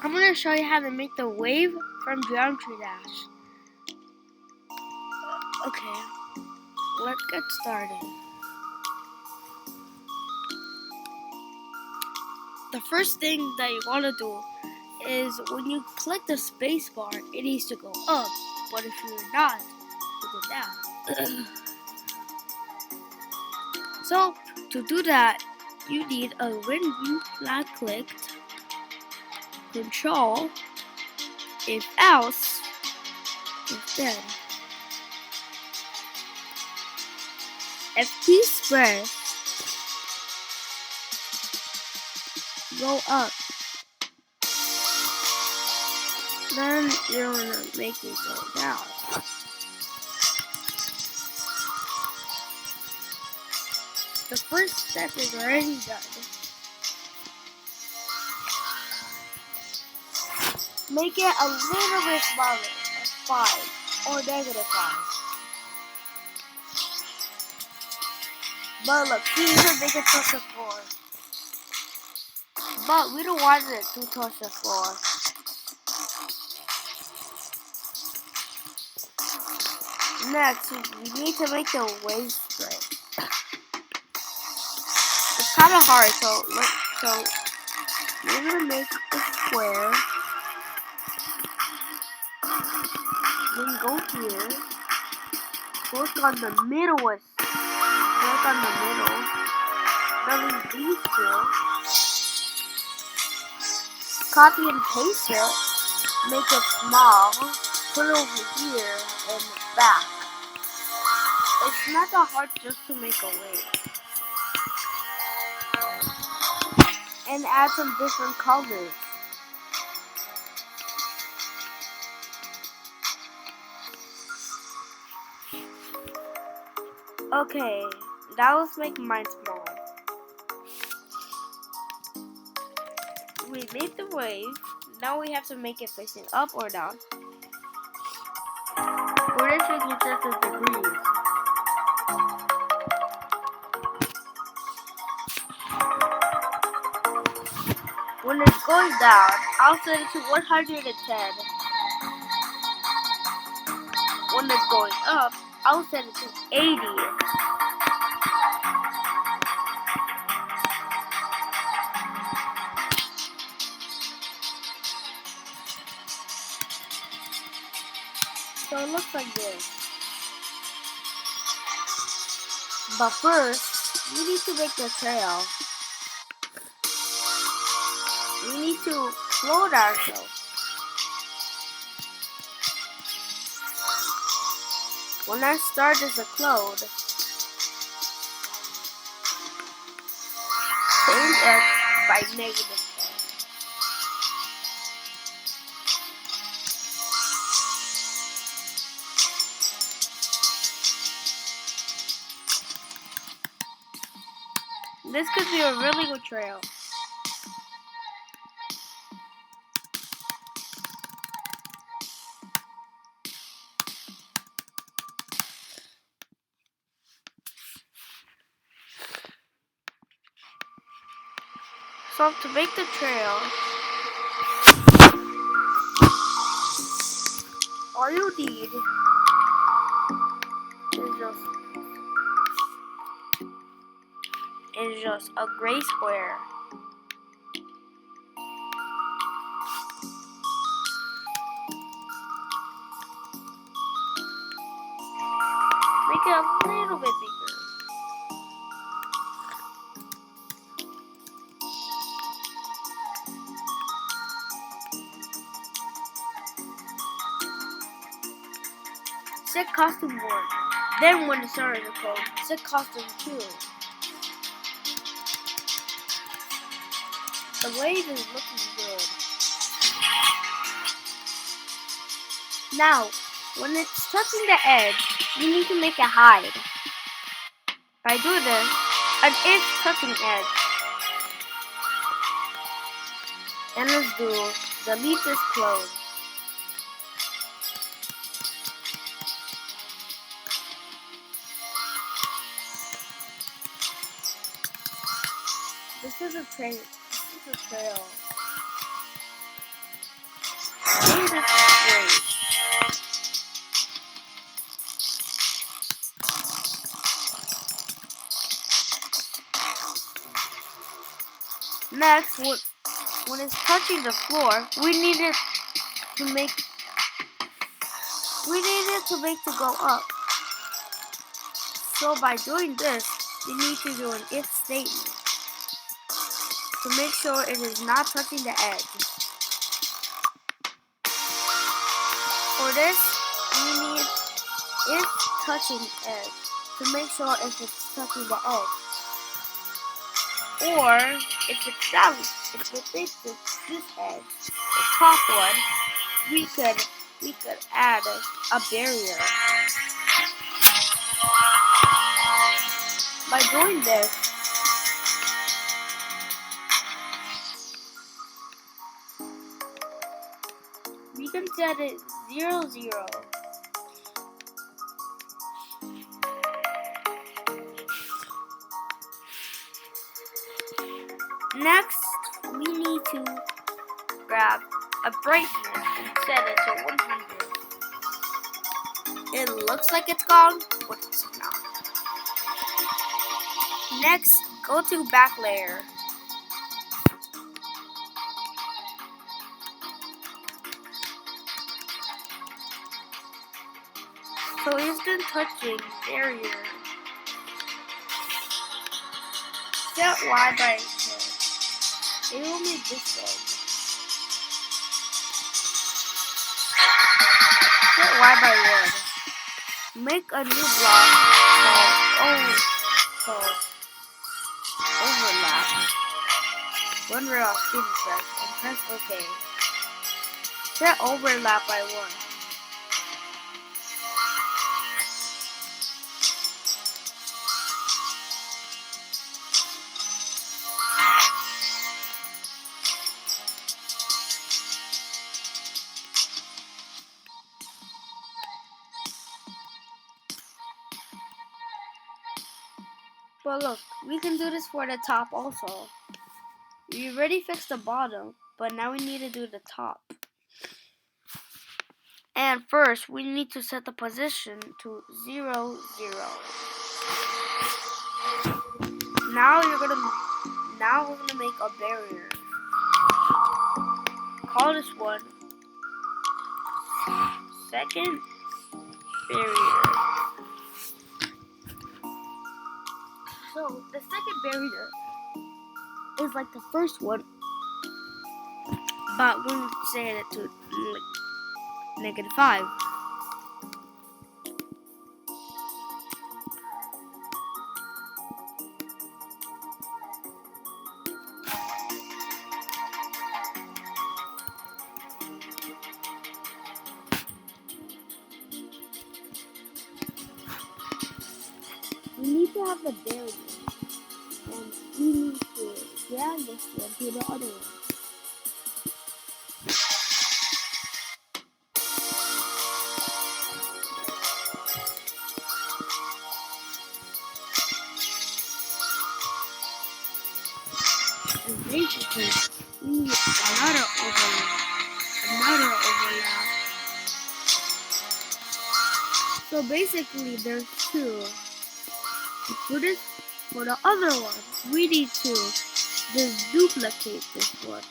I'm going to show you how to make the wave from Geometry Dash. Okay, let's get started. The first thing that you want to do is when you click the space bar, it needs to go up, but if you're not, it will go down. So, to do that, you need a when flat clicked, Control, if else, if then. If keys press, go up. Then you're gonna make it go down. The first step is already done. Make it a little bit smaller, 5 or -5. But look, you need to make it touch the floor. But we don't want it to touch the floor. Next, we need to make the wave straight. It's kind of hard, so we're gonna make a square. Then go here. Click on the middle. Click on the middle. Then leave these two. Copy and paste it. Make it small. Put it over here and back. It's not that hard just to make a wave. And add some different colors. Okay, now let's make mine small. We made the wave. Now we have to make it facing up or down. For this we can set the degrees. When it's going down, I'll set it to 110. When it's going up, I'll set it to 80. So it looks like this. But first, we need to make the trail. We need to float ourselves. When I start as a cloud, change X by -10. This could be a really good trail. So to make the trail, all you need is just a gray square. Make it a little bit bigger. Set costume 1. Then when the start is code, set costume 2. The wave is looking good. Now, when it's touching the edge, you need to make it hide. By doing this, an it's touching edge. And let's do delete this close. This is a trail. This is great. Next, when it's touching the floor, we need it to make to go up. So by doing this, you need to do an if statement to make sure it is not touching the edge. For this, we need if touching edge to make sure if it's touching the edge. Or if it's down, if it thinks it's this edge, the top one, we could add a barrier. By doing this, we can set it 0, 0. Next, we need to grab a brightness and set it to 100. It looks like it's gone, but it's not. Next, go to back layer. So instant touching barrier. Set Y by 10. It will make this edge. Set Y by 1. Make a new block called overlap. One row of student press and press OK. Set overlap by 1. But look, we can do this for the top also. We already fixed the bottom, but now we need to do the top. And first, we need to set the position to 0, 0. Now we're gonna make a barrier. Call this one second barrier. So the second barrier is like the first one, but we'll set it to -5. We need to have the barrier, and we need to drag this one to the other one. And basically, we need another overlap. So basically, there's 2. For the other one, we need to just duplicate this one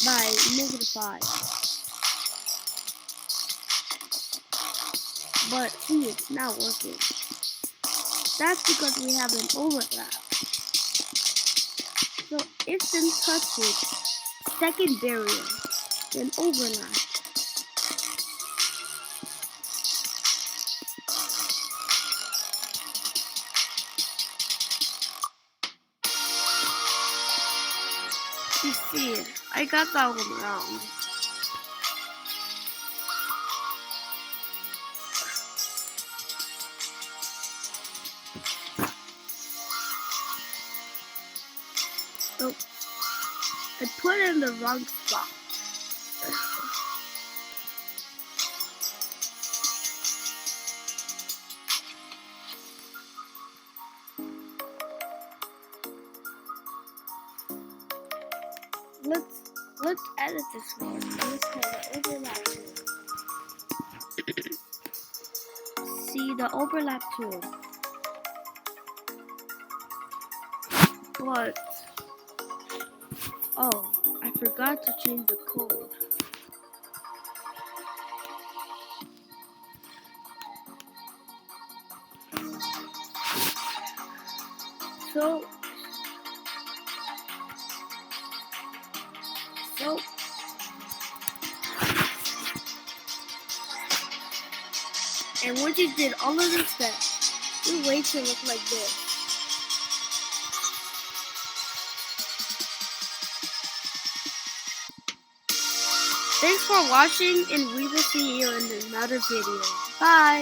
by -5. But see, it's not working. That's because we have an overlap. So if then touches second barrier, then overlap. You see it, I got that one wrong. Oh, I put it in the wrong spot. let's edit this one. Let's have the overlap tool. See the overlap tool. What? Oh, I forgot to change the code. So, and once you did all of this steps, your weight should look like this. Thanks for watching, and we will see you in another video. Bye!